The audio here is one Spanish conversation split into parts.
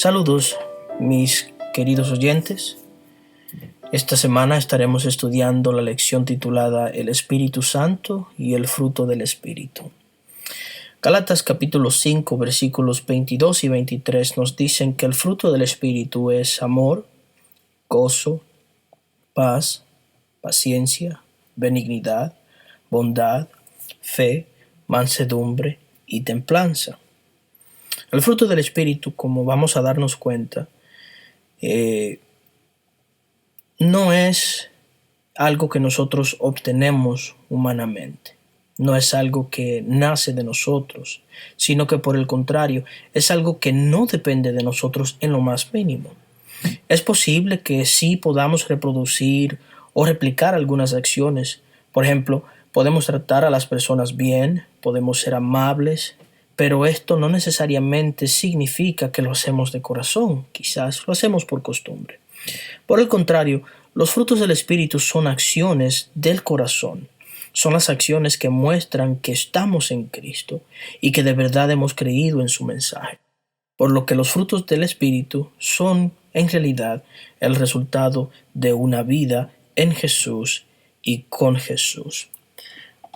Saludos, mis queridos oyentes. Esta semana estaremos estudiando la lección titulada El Espíritu Santo y el fruto del Espíritu. Gálatas capítulo 5 versículos 22 y 23 nos dicen que el fruto del Espíritu es amor, gozo, paz, paciencia, benignidad, bondad, fe, mansedumbre y templanza. El fruto del Espíritu, como vamos a darnos cuenta, no es algo que nosotros obtenemos humanamente. No es algo que nace de nosotros, sino que por el contrario, es algo que no depende de nosotros en lo más mínimo. Es posible que sí podamos reproducir o replicar algunas acciones. Por ejemplo, podemos tratar a las personas bien, podemos ser amables, pero esto no necesariamente significa que lo hacemos de corazón, quizás lo hacemos por costumbre. Por el contrario, los frutos del Espíritu son acciones del corazón. Son las acciones que muestran que estamos en Cristo y que de verdad hemos creído en su mensaje. Por lo que los frutos del Espíritu son, en realidad, el resultado de una vida en Jesús y con Jesús.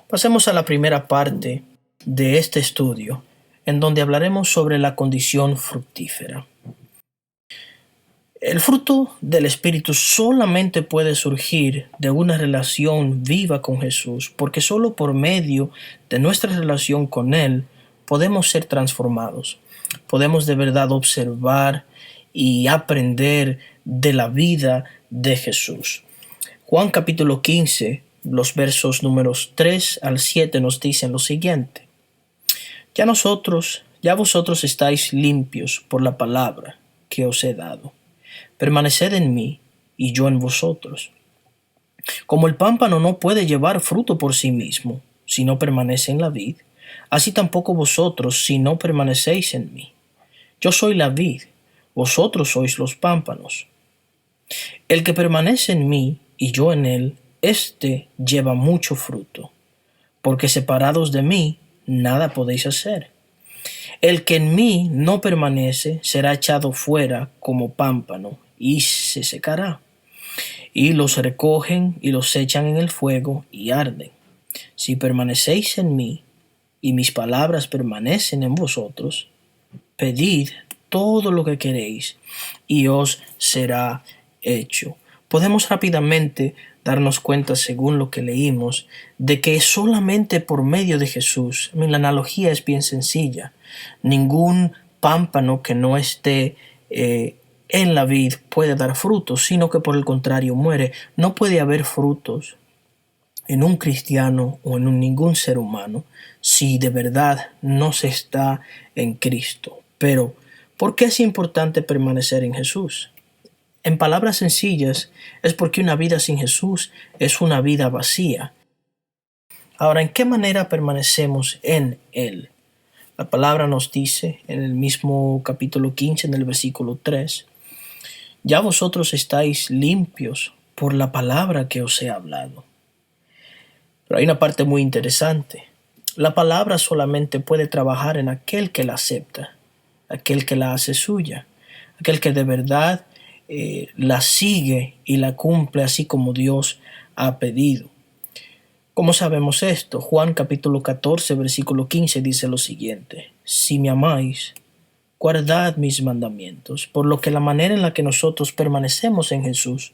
Pasemos a la primera parte de este estudio, en donde hablaremos sobre la condición fructífera. El fruto del Espíritu solamente puede surgir de una relación viva con Jesús, porque solo por medio de nuestra relación con Él podemos ser transformados. Podemos de verdad observar y aprender de la vida de Jesús. Juan capítulo 15, los versos números 3 al 7 nos dicen lo siguiente. Ya vosotros estáis limpios por la palabra que os he dado. Permaneced en mí y yo en vosotros. Como el pámpano no puede llevar fruto por sí mismo, si no permanece en la vid, así tampoco vosotros si no permanecéis en mí. Yo soy la vid, vosotros sois los pámpanos. El que permanece en mí y yo en él, éste lleva mucho fruto, porque separados de mí, nada podéis hacer. El que en mí no permanece será echado fuera como pámpano y se secará. Y los recogen y los echan en el fuego y arden. Si permanecéis en mí y mis palabras permanecen en vosotros, pedid todo lo que queréis y os será hecho. Podemos rápidamente darnos cuenta, según lo que leímos, de que solamente por medio de Jesús, la analogía es bien sencilla. Ningún pámpano que no esté en la vid puede dar frutos, sino que por el contrario muere. No puede haber frutos en un cristiano o en ningún ser humano si de verdad no se está en Cristo. Pero, ¿por qué es importante permanecer en Jesús? En palabras sencillas, es porque una vida sin Jesús es una vida vacía. Ahora, ¿en qué manera permanecemos en Él? La palabra nos dice en el mismo capítulo 15, en el versículo 3, ya vosotros estáis limpios por la palabra que os he hablado. Pero hay una parte muy interesante. La palabra solamente puede trabajar en aquel que la acepta, aquel que la hace suya, aquel que de verdad la sigue y la cumple así como Dios ha pedido. ¿Cómo sabemos esto? Juan capítulo 14, versículo 15 dice lo siguiente. Si me amáis, guardad mis mandamientos, por lo que la manera en la que nosotros permanecemos en Jesús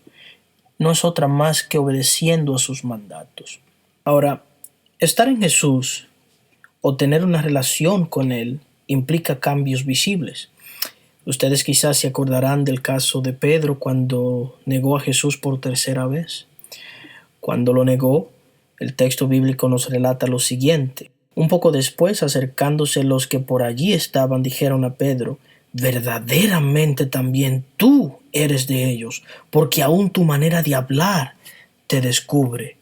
no es otra más que obedeciendo a sus mandatos. Ahora, estar en Jesús o tener una relación con Él implica cambios visibles. Ustedes quizás se acordarán del caso de Pedro cuando negó a Jesús por tercera vez. Cuando lo negó, el texto bíblico nos relata lo siguiente. Un poco después, acercándose los que por allí estaban, dijeron a Pedro, verdaderamente también tú eres de ellos, porque aún tu manera de hablar te descubre.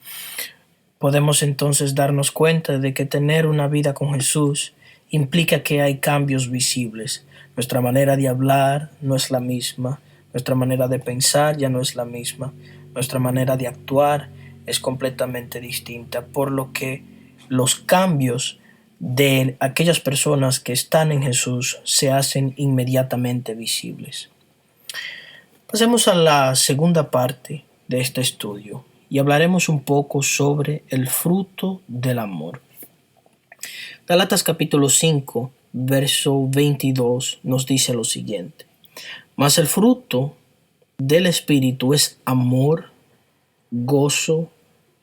Podemos entonces darnos cuenta de que tener una vida con Jesús implica que hay cambios visibles. Nuestra manera de hablar no es la misma, nuestra manera de pensar ya no es la misma, nuestra manera de actuar es completamente distinta, por lo que los cambios de aquellas personas que están en Jesús se hacen inmediatamente visibles. Pasemos a la segunda parte de este estudio y hablaremos un poco sobre el fruto del amor. Gálatas capítulo 5, verso 22 nos dice lo siguiente: mas el fruto del Espíritu es amor, gozo,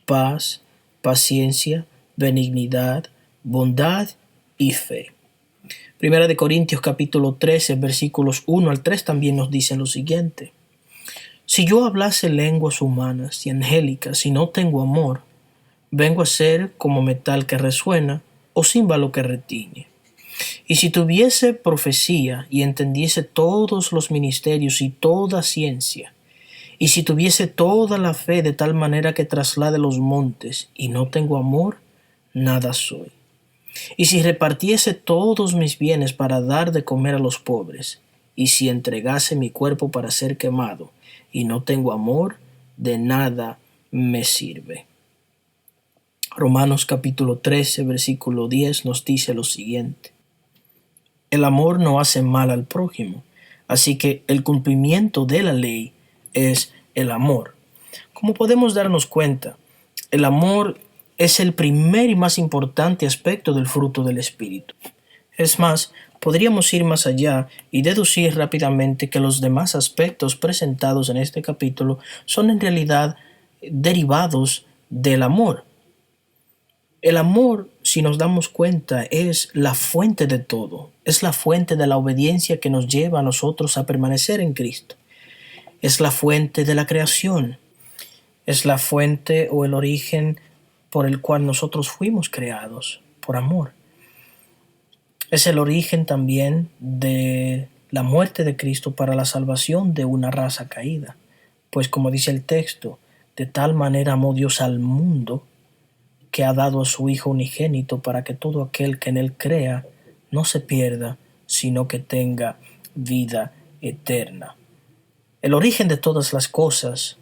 paz, paciencia, benignidad, bondad y fe. Primera de Corintios capítulo 13, versículos 1 al 3 también nos dicen lo siguiente: si yo hablase lenguas humanas y angélicas y no tengo amor, vengo a ser como metal que resuena o címbalo que retiñe. Y si tuviese profecía y entendiese todos los ministerios y toda ciencia, y si tuviese toda la fe de tal manera que traslade los montes y no tengo amor, nada soy. Y si repartiese todos mis bienes para dar de comer a los pobres, y si entregase mi cuerpo para ser quemado, y no tengo amor, de nada me sirve. Romanos capítulo 13, versículo 10 nos dice lo siguiente: el amor no hace mal al prójimo, así que el cumplimiento de la ley es el amor. Como podemos darnos cuenta, el amor es el primer y más importante aspecto del fruto del Espíritu. Es más, podríamos ir más allá y deducir rápidamente que los demás aspectos presentados en este capítulo son en realidad derivados del amor. El amor, si nos damos cuenta, es la fuente de todo, es la fuente de la obediencia que nos lleva a nosotros a permanecer en Cristo. Es la fuente de la creación, es la fuente o el origen por el cual nosotros fuimos creados, por amor. Es el origen también de la muerte de Cristo para la salvación de una raza caída, pues como dice el texto, de tal manera amó Dios al mundo que ha dado a su Hijo unigénito para que todo aquel que en él crea no se pierda, sino que tenga vida eterna. El origen de todas las cosas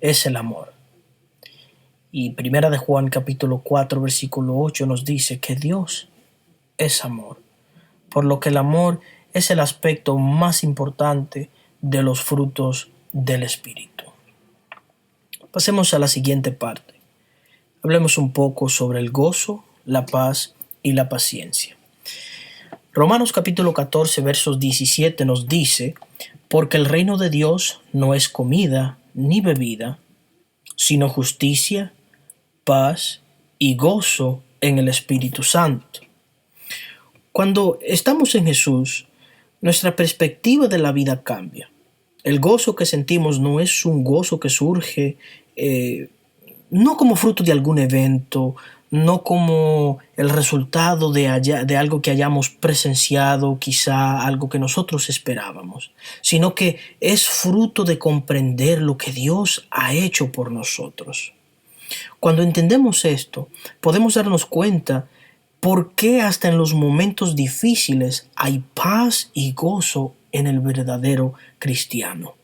es el amor. Y Primera de Juan capítulo 4 versículo 8 nos dice que Dios es amor, por lo que el amor es el aspecto más importante de los frutos del Espíritu. Pasemos a la siguiente parte. Hablemos un poco sobre el gozo, la paz y la paciencia. Romanos capítulo 14 versos 17 nos dice: porque el reino de Dios no es comida ni bebida, sino justicia, paz y gozo en el Espíritu Santo. Cuando estamos en Jesús, nuestra perspectiva de la vida cambia. El gozo que sentimos no es un gozo que surge no como fruto de algún evento, no como el resultado de algo que hayamos presenciado, quizá algo que nosotros esperábamos, sino que es fruto de comprender lo que Dios ha hecho por nosotros. Cuando entendemos esto, podemos darnos cuenta por qué hasta en los momentos difíciles hay paz y gozo en el verdadero cristiano.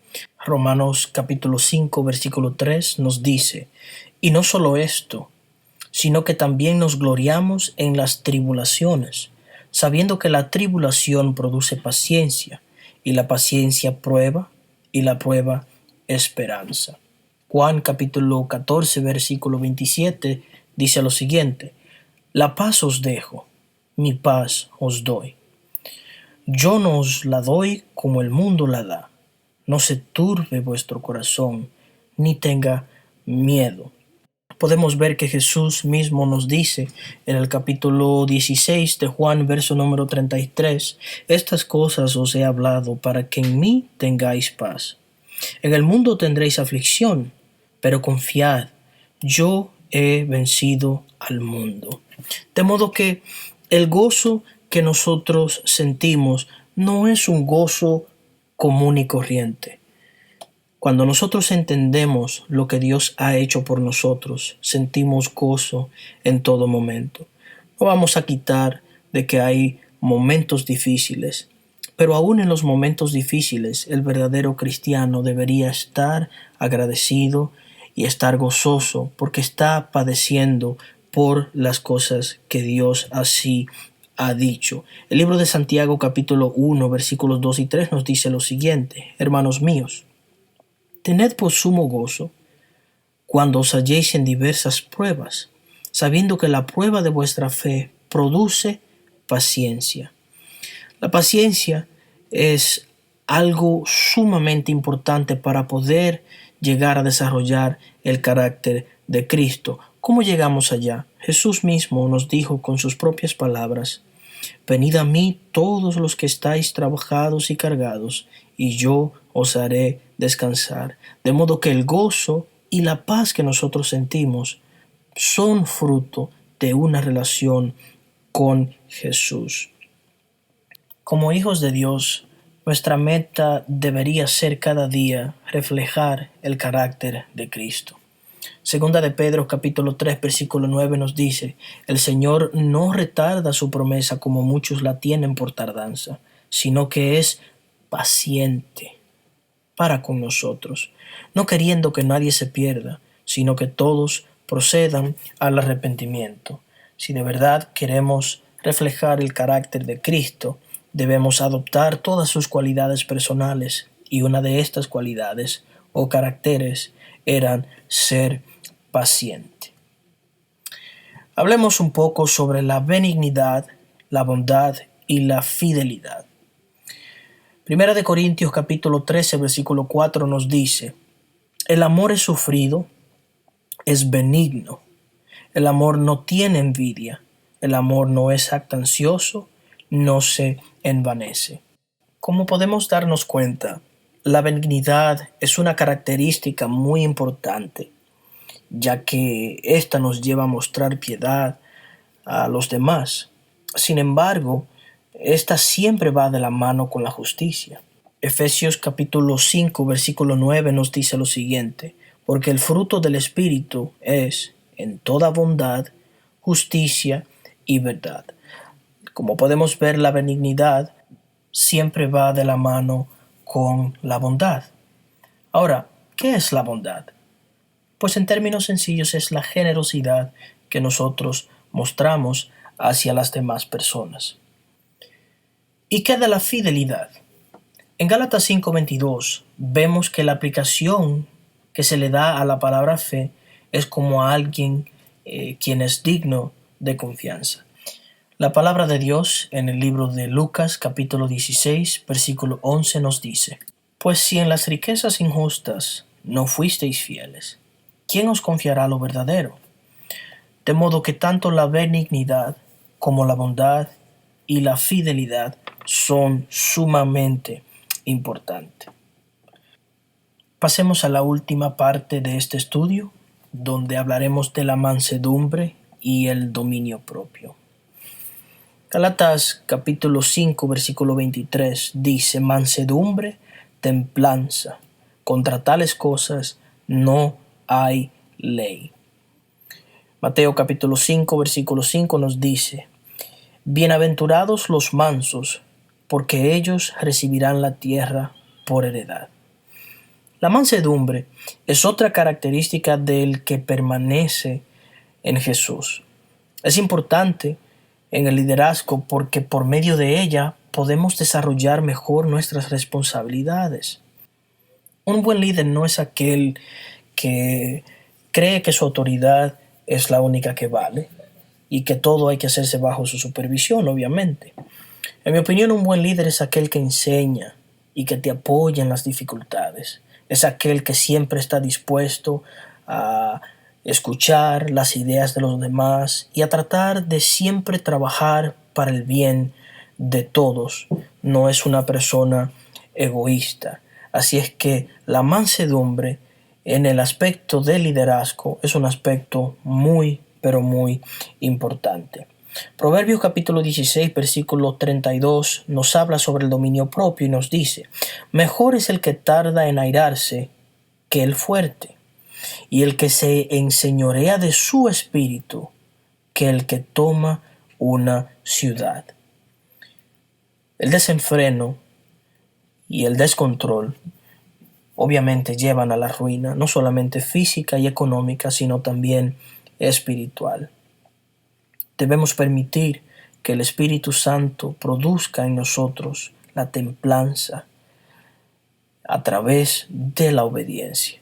Romanos capítulo 5 versículo 3 nos dice: y no solo esto, sino que también nos gloriamos en las tribulaciones, sabiendo que la tribulación produce paciencia, y la paciencia prueba, y la prueba esperanza. Juan capítulo 14 versículo 27 dice lo siguiente: la paz os dejo, mi paz os doy. Yo no os la doy como el mundo la da. No se turbe vuestro corazón, ni tenga miedo. Podemos ver que Jesús mismo nos dice en el capítulo 16 de Juan, verso número 33, estas cosas os he hablado para que en mí tengáis paz. En el mundo tendréis aflicción, pero confiad, yo he vencido al mundo. De modo que el gozo que nosotros sentimos no es un gozo común y corriente. Cuando nosotros entendemos lo que Dios ha hecho por nosotros, sentimos gozo en todo momento. No vamos a quitar de que hay momentos difíciles, pero aún en los momentos difíciles, el verdadero cristiano debería estar agradecido y estar gozoso porque está padeciendo por las cosas que Dios así ha dicho. El libro de Santiago capítulo 1 versículos 2 y 3 nos dice lo siguiente: hermanos míos, tened por sumo gozo cuando os halléis en diversas pruebas, sabiendo que la prueba de vuestra fe produce paciencia. La paciencia es algo sumamente importante para poder llegar a desarrollar el carácter de Cristo. ¿Cómo llegamos allá? Jesús mismo nos dijo con sus propias palabras: venid a mí todos los que estáis trabajados y cargados, y yo os haré descansar. De modo que el gozo y la paz que nosotros sentimos son fruto de una relación con Jesús. Como hijos de Dios, nuestra meta debería ser cada día reflejar el carácter de Cristo. Segunda de Pedro capítulo 3 versículo 9 nos dice: el Señor no retarda su promesa como muchos la tienen por tardanza, sino que es paciente para con nosotros, no queriendo que nadie se pierda, sino que todos procedan al arrepentimiento. Si de verdad queremos reflejar el carácter de Cristo, debemos adoptar todas sus cualidades personales, y una de estas cualidades o caracteres eran ser paciente. Hablemos un poco sobre la benignidad, la bondad y la fidelidad. Primera de Corintios capítulo 13 versículo 4 nos dice: el amor es sufrido, es benigno, el amor no tiene envidia, el amor no es jactancioso, no se envanece. Como podemos darnos cuenta, la benignidad es una característica muy importante, ya que ésta nos lleva a mostrar piedad a los demás. Sin embargo, esta siempre va de la mano con la justicia. Efesios capítulo 5 versículo 9 nos dice lo siguiente: porque el fruto del Espíritu es, en toda bondad, justicia y verdad. Como podemos ver, la benignidad siempre va de la mano con la bondad. Ahora, ¿qué es la bondad? Pues en términos sencillos es la generosidad que nosotros mostramos hacia las demás personas. ¿Y qué de la fidelidad? En Gálatas 5:22 vemos que la aplicación que se le da a la palabra fe es como a alguien quien es digno de confianza. La palabra de Dios en el libro de Lucas capítulo 16 versículo 11 nos dice: pues si en las riquezas injustas no fuisteis fieles, ¿quién os confiará lo verdadero? De modo que tanto la benignidad como la bondad y la fidelidad son sumamente importantes. Pasemos a la última parte de este estudio, donde hablaremos de la mansedumbre y el dominio propio. Gálatas capítulo 5 versículo 23 dice: mansedumbre, templanza, contra tales cosas no hay ley. Mateo capítulo 5 versículo 5 nos dice: bienaventurados los mansos, porque ellos recibirán la tierra por heredad. La mansedumbre es otra característica del que permanece en Jesús. Es importante en el liderazgo porque por medio de ella podemos desarrollar mejor nuestras responsabilidades. Un buen líder no es aquel que cree que su autoridad es la única que vale y que todo hay que hacerse bajo su supervisión, obviamente. En mi opinión, un buen líder es aquel que enseña y que te apoya en las dificultades. Es aquel que siempre está dispuesto a escuchar las ideas de los demás y a tratar de siempre trabajar para el bien de todos. No es una persona egoísta. Así es que la mansedumbre en el aspecto del liderazgo es un aspecto muy, pero muy importante. Proverbios capítulo 16 versículo 32 nos habla sobre el dominio propio y nos dice: mejor es el que tarda en airarse que el fuerte, y el que se enseñorea de su espíritu que el que toma una ciudad. El desenfreno y el descontrol obviamente llevan a la ruina, no solamente física y económica, sino también espiritual. Debemos permitir que el Espíritu Santo produzca en nosotros la templanza a través de la obediencia.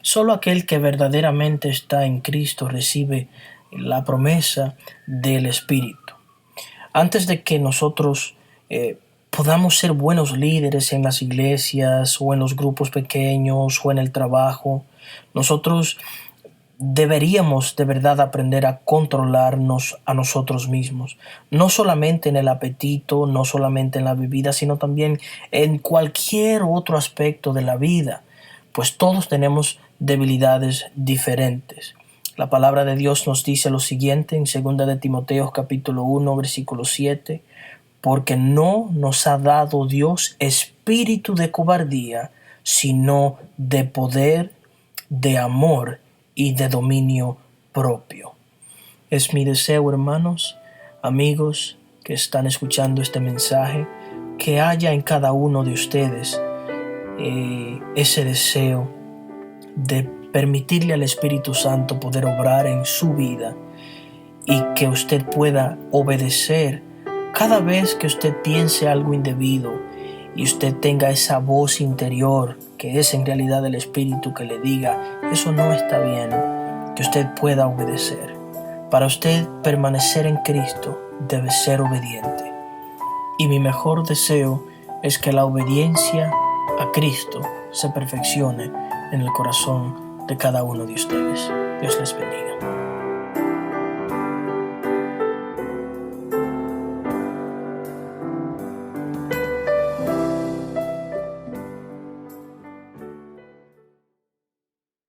Solo aquel que verdaderamente está en Cristo recibe la promesa del Espíritu. Antes de que nosotros podamos ser buenos líderes en las iglesias o en los grupos pequeños o en el trabajo, nosotros deberíamos de verdad aprender a controlarnos a nosotros mismos, no solamente en el apetito, no solamente en la bebida, sino también en cualquier otro aspecto de la vida, pues todos tenemos debilidades diferentes. La palabra de Dios nos dice lo siguiente en 2 de Timoteo capítulo 1 versículo 7, porque no nos ha dado Dios espíritu de cobardía, sino de poder, de amor y de dominio propio. Es mi deseo, hermanos, amigos que están escuchando este mensaje, que haya en cada uno de ustedes ese deseo de permitirle al Espíritu Santo poder obrar en su vida y que usted pueda obedecer cada vez que usted piense algo indebido y usted tenga esa voz interior que es en realidad el Espíritu que le diga eso no está bien, que usted pueda obedecer. Para usted permanecer en Cristo debe ser obediente. Y mi mejor deseo es que la obediencia a Cristo se perfeccione en el corazón de cada uno de ustedes. Dios les bendiga.